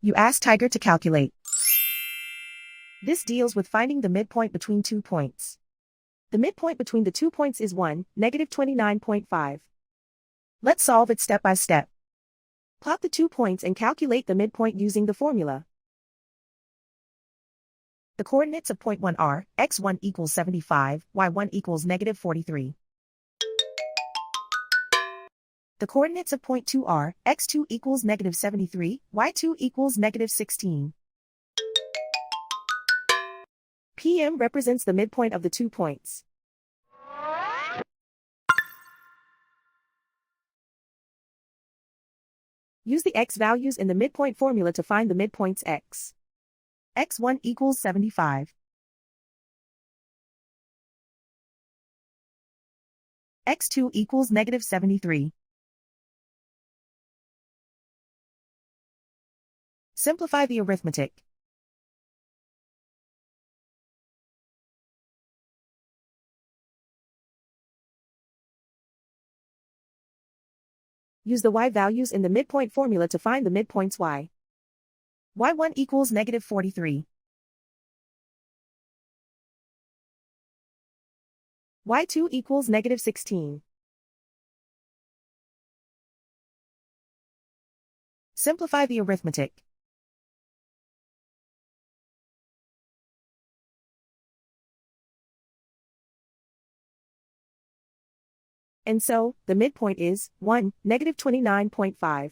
You ask Tiger to calculate. This deals with finding the midpoint between 2 points. The midpoint between the 2 points is 1, -29.5. Let's solve it step by step. Plot the 2 points and calculate the midpoint using the formula. The coordinates of point 1 are, x1 equals 75, y1 equals -43. The coordinates of point 2 are, x2 equals -73, y2 equals -16. PM represents the midpoint of the 2 points. Use the x values in the midpoint formula to find the midpoints x. x1 equals 75. x2 equals -73. Simplify the arithmetic. Use the y values in the midpoint formula to find the midpoints y. y1 equals -43. y2 equals -16. Simplify the arithmetic. And so, the midpoint is 1, -29.5.